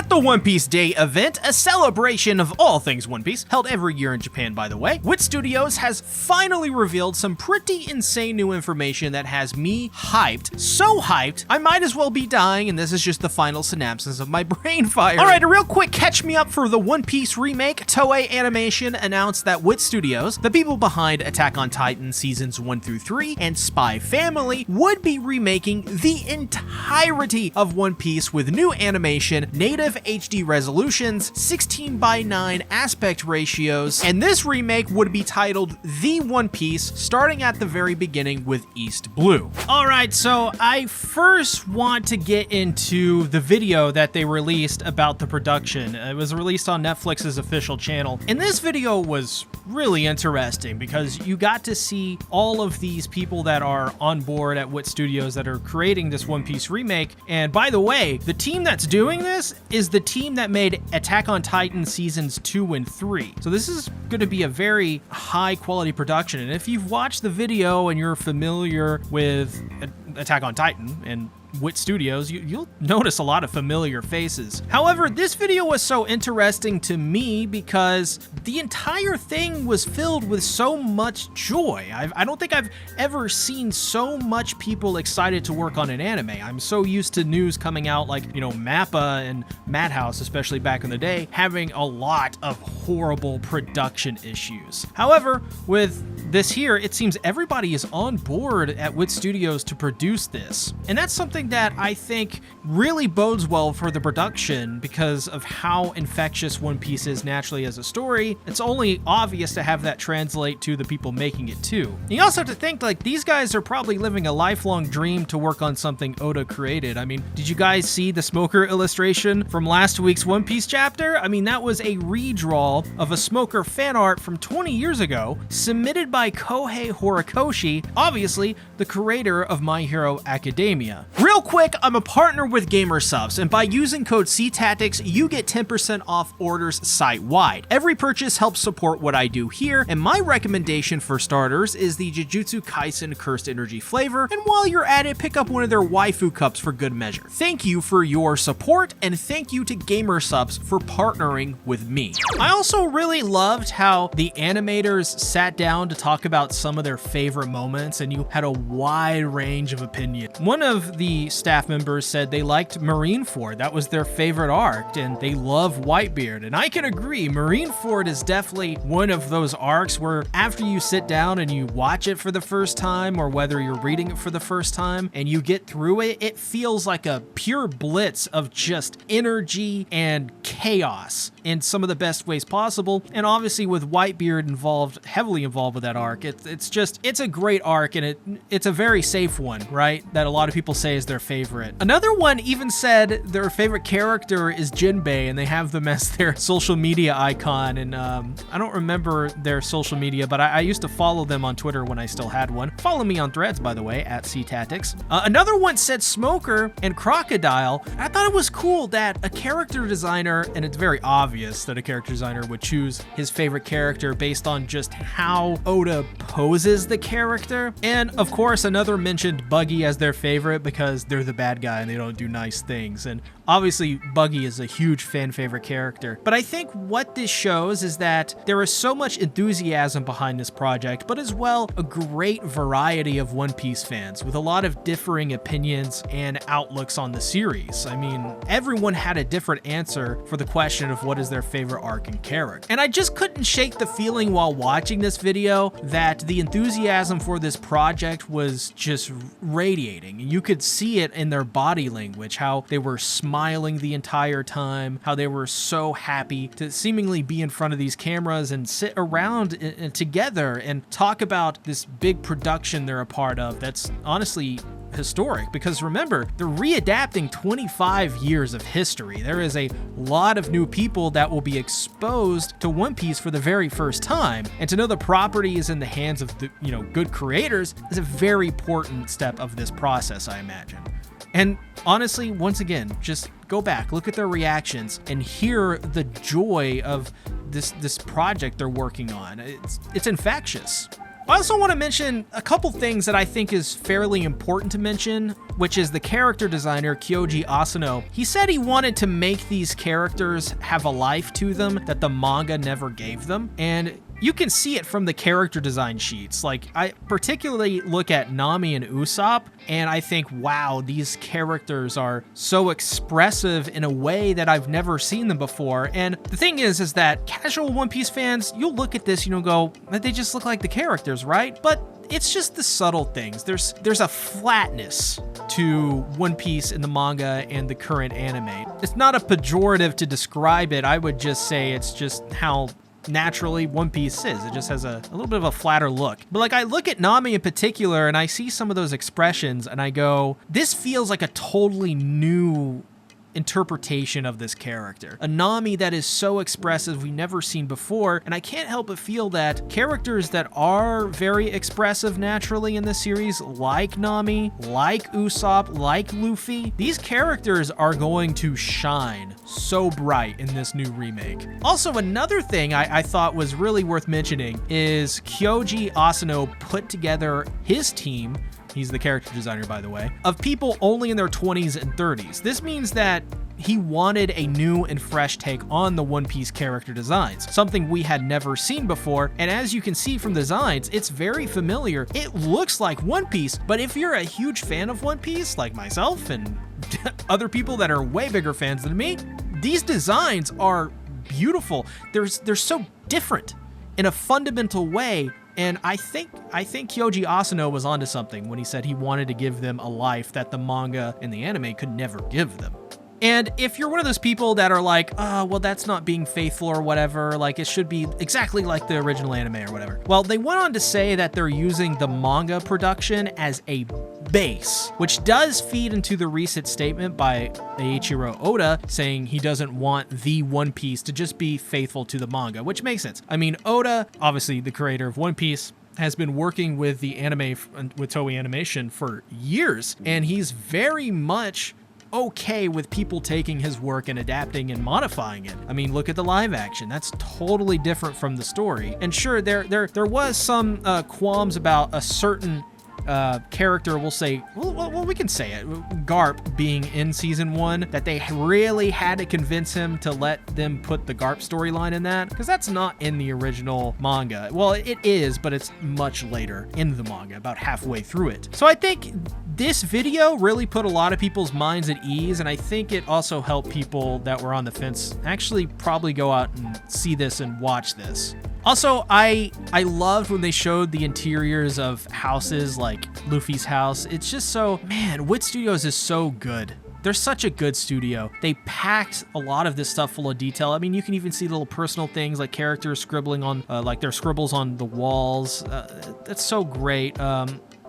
At the One Piece Day event, a celebration of all things One Piece, held every year in Japan by the way, WIT Studios has finally revealed some pretty insane new information that has me hyped. So hyped, I might as well be dying, and this is just the final synapses of my brain fire. Alright, a real quick catch me up for the One Piece remake. Toei Animation announced that WIT Studios, the people behind Attack on Titan Seasons 1 through 3 and Spy Family, would be remaking the entirety of One Piece with new animation, native HD resolutions, 16:9 aspect ratios, and this remake would be titled The One Piece, starting at the very beginning with East Blue. Alright, so I first want to get into the video that they released about the production. It was released on Netflix's official channel, and this video was really interesting because you got to see all of these people that are on board at WIT Studios that are creating this One Piece remake. And by the way, the team that's doing this is the team that made Attack on Titan Seasons 2 and 3. So this is going to be a very high quality production. And if you've watched the video and you're familiar with Attack on Titan and WIT Studios, you'll notice a lot of familiar faces. However, this video was so interesting to me because the entire thing was filled with so much joy. I don't think I've ever seen so much people excited to work on an anime. I'm so used to news coming out like, Mappa and Madhouse, especially back in the day, having a lot of horrible production issues. However, with this here, it seems everybody is on board at WIT Studios to produce this. And that's something that I think really bodes well for the production because of how infectious One Piece is naturally as a story. It's only obvious to have that translate to the people making it too. You also have to think like these guys are probably living a lifelong dream to work on something Oda created. I mean, did you guys see the Smoker illustration from last week's One Piece chapter? I mean, that was a redraw of a Smoker fan art from 20 years ago, submitted by Kohei Horikoshi, obviously the creator of My Hero Academia. Real quick, I'm a partner with GamerSubs, and by using code CTactics, you get 10% off orders site-wide. Every purchase helps support what I do here, and my recommendation for starters is the Jujutsu Kaisen Cursed Energy flavor, and while you're at it, pick up one of their waifu cups for good measure. Thank you for your support, and thank you to GamerSubs for partnering with me. I also really loved how the animators sat down to talk about some of their favorite moments, and you had a wide range of opinion. One of the staff members said they liked Marineford. That was their favorite arc, and they love Whitebeard. And I can agree, Marineford is definitely one of those arcs where after you sit down and you watch it for the first time, or whether you're reading it for the first time, and you get through it, it feels like a pure blitz of just energy and chaos in some of the best ways possible. And obviously with Whitebeard heavily involved with that arc, it's a great arc, and it's a very safe one, right? That a lot of people say is their favorite. Another one even said their favorite character is Jinbei, and they have them as their social media icon. And I don't remember their social media, but I used to follow them on Twitter when I still had one. Follow me on Threads, by the way, at CTactics. Another one said Smoker and Crocodile. I thought it was cool that a character designer, and it's very obvious that a character designer would choose his favorite character based on just how Oda poses the character. And of course, another mentioned Buggy as their favorite because they're the bad guy and they don't do nice things. And obviously, Buggy is a huge fan favorite character. But I think what this shows is that there is so much enthusiasm behind this project, but as well, a great variety of One Piece fans with a lot of differing opinions and outlooks on the series. I mean, everyone had a different answer for the question of what is their favorite arc and character. And I just couldn't shake the feeling while watching this video that the enthusiasm for this project was just radiating. You could see it in their body language, how they were smiling the entire time, how they were so happy to seemingly be in front of these cameras and sit around together and talk about this big production they're a part of that's honestly historic. Because remember, they're readapting 25 years of history. There is a lot of new people that will be exposed to One Piece for the very first time, and to know the property is in the hands of the good creators is a very important step of this process, I imagine. And honestly, once again, just go back, look at their reactions, and hear the joy of this project they're working on. It's infectious. I also want to mention a couple things that I think is fairly important to mention, which is the character designer, Kyoji Asano. He said he wanted to make these characters have a life to them that the manga never gave them, and you can see it from the character design sheets. Like, I particularly look at Nami and Usopp, and I think, wow, these characters are so expressive in a way that I've never seen them before. And the thing is that casual One Piece fans, you'll look at this, go, they just look like the characters, right? But it's just the subtle things. There's a flatness to One Piece in the manga and the current anime. It's not a pejorative to describe it. I would just say it's just how naturally One Piece is. It just has a little bit of a flatter look. But like, I look at Nami in particular and I see some of those expressions and I go, this feels like a totally new interpretation of this character. A Nami that is so expressive we've never seen before, and I can't help but feel that characters that are very expressive naturally in this series, like Nami, like Usopp, like Luffy, these characters are going to shine so bright in this new remake. Also, another thing I thought was really worth mentioning is Kyoji Asano put together his team, he's the character designer, by the way, of people only in their 20s and 30s. This means that he wanted a new and fresh take on the One Piece character designs, something we had never seen before. And as you can see from the designs, it's very familiar. It looks like One Piece, but if you're a huge fan of One Piece, like myself and other people that are way bigger fans than me, these designs are beautiful. They're so different in a fundamental way. And I think Kyoji Asano was onto something when he said he wanted to give them a life that the manga and the anime could never give them. And if you're one of those people that are like, oh, well, that's not being faithful or whatever, like it should be exactly like the original anime or whatever. Well, they went on to say that they're using the manga production as a base, which does feed into the recent statement by Eiichiro Oda saying he doesn't want the One Piece to just be faithful to the manga, which makes sense. I mean, Oda, obviously the creator of One Piece, has been working with the anime, with Toei Animation for years, and he's very much okay with people taking his work and adapting and modifying it. I mean, look at the live action. That's totally different from the story. And sure, there was some qualms about a certain character, we'll say, well, we can say it, Garp being in season 1, that they really had to convince him to let them put the Garp storyline in that, because that's not in the original manga. Well, it is, but it's much later in the manga, about halfway through it. So I think this video really put a lot of people's minds at ease, and I think it also helped people that were on the fence actually probably go out and see this and watch this. Also, I loved when they showed the interiors of houses like Luffy's house. It's just so, man, WIT Studios is so good. They're such a good studio. They packed a lot of this stuff full of detail. I mean, you can even see little personal things like characters scribbling on, like their scribbles on the walls. That's so great.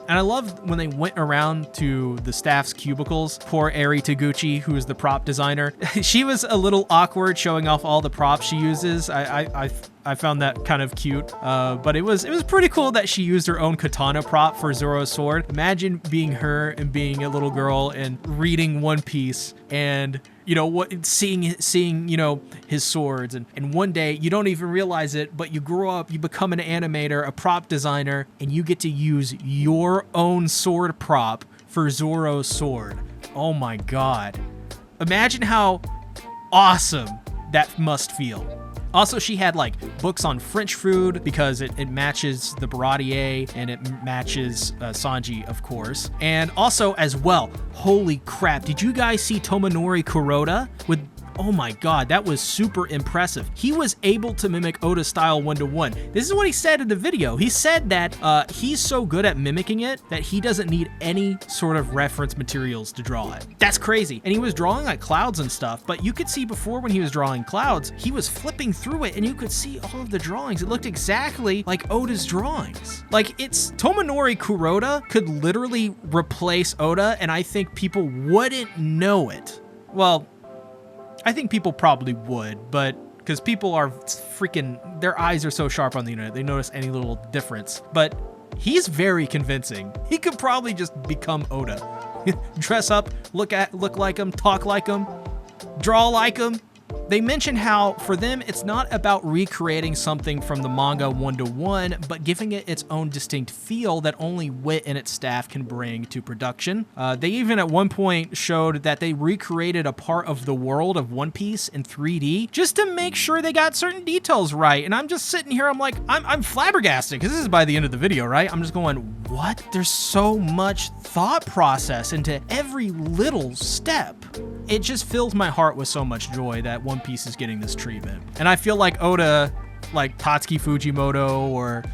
And I love when they went around to the staff's cubicles. Poor Eri Taguchi, who is the prop designer. She was a little awkward showing off all the props she uses. I found that kind of cute, but it was pretty cool that she used her own katana prop for Zoro's sword. Imagine being her and being a little girl and reading One Piece and, you know, seeing his swords, and one day you don't even realize it, but you grow up, you become an animator, a prop designer, and you get to use your own sword prop for Zoro's sword. Oh my God. Imagine how awesome that must feel. Also, she had like books on French food because it matches the Baratier and it matches Sanji, of course. And also as well, holy crap, did you guys see Tomonori Kuroda with... Oh my God, that was super impressive. He was able to mimic Oda's style 1-to-1. This is what he said in the video. He said that he's so good at mimicking it that he doesn't need any sort of reference materials to draw it. That's crazy. And he was drawing like clouds and stuff, but you could see before when he was drawing clouds, he was flipping through it and you could see all of the drawings. It looked exactly like Oda's drawings. Like, it's Tomonori Kuroda could literally replace Oda, and I think people wouldn't know it. Well, I think people probably would, but because people are freaking, their eyes are so sharp on the internet, they notice any little difference. But he's very convincing. He could probably just become Oda. Dress up, look like him, talk like him, draw like him. They mentioned how, for them, it's not about recreating something from the manga one-to-one, but giving it its own distinct feel that only WIT and its staff can bring to production. They even at one point showed that they recreated a part of the world of One Piece in 3D just to make sure they got certain details right. And I'm just sitting here, I'm flabbergasted, because this is by the end of the video, right? I'm just going, what? There's so much thought process into every little step. It just fills my heart with so much joy that One Piece is getting this treatment. And I feel like Oda, like Tatsuki Fujimoto, or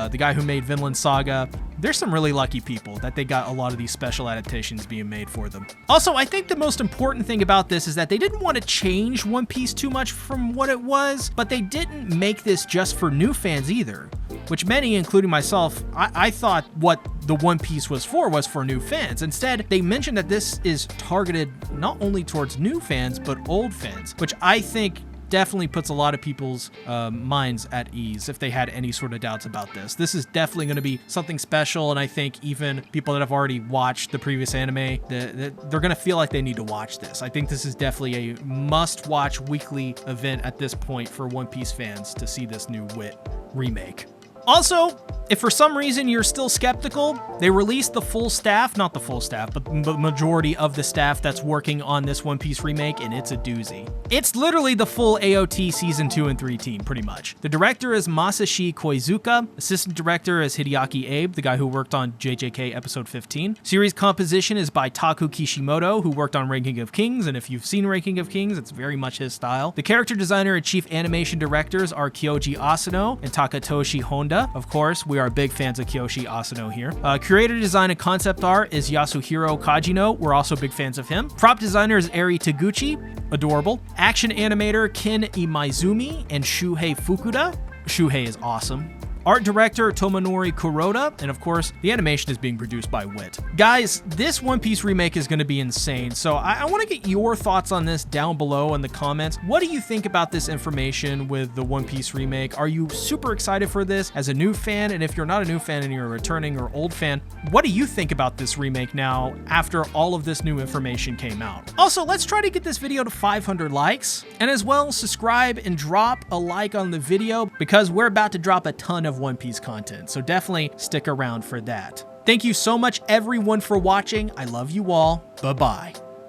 the guy who made Vinland Saga, there's some really lucky people that they got a lot of these special adaptations being made for them. Also, I think the most important thing about this is that they didn't want to change One Piece too much from what it was, but they didn't make this just for new fans either, which many, including myself, I thought what the One Piece was for new fans. Instead, they mentioned that this is targeted not only towards new fans, but old fans, which I think definitely puts a lot of people's minds at ease if they had any sort of doubts about this. This is definitely going to be something special, and I think even people that have already watched the previous anime, they're going to feel like they need to watch this. I think this is definitely a must-watch weekly event at this point for One Piece fans to see this new WIT remake. Also, if for some reason you're still skeptical, they released the full staff, not the full staff, but the majority of the staff that's working on this One Piece remake, and it's a doozy. It's literally the full AOT Season 2 and 3 team, pretty much. The director is Masashi Koizuka, assistant director is Hideaki Abe, the guy who worked on JJK Episode 15. Series composition is by Taku Kishimoto, who worked on Ranking of Kings, and if you've seen Ranking of Kings, it's very much his style. The character designer and chief animation directors are Kyoji Asano and Takatoshi Honda. Of course, we are big fans of Kyoshi Asano here. Creator design and concept art is Yasuhiro Kajino. We're also big fans of him. Prop designer is Eri Taguchi. Adorable. Action animator Ken Imaizumi and Shuhei Fukuda. Shuhei is awesome. Art director Tomonori Kuroda, and of course, the animation is being produced by WIT. Guys, this One Piece remake is going to be insane, so I want to get your thoughts on this down below in the comments. What do you think about this information with the One Piece remake? Are you super excited for this as a new fan? And if you're not a new fan and you're a returning or old fan, what do you think about this remake now after all of this new information came out? Also, let's try to get this video to 500 likes, and as well, subscribe and drop a like on the video, because we're about to drop a ton of One Piece content, so definitely stick around for that. Thank you so much everyone for watching. I love you all. Bye-bye.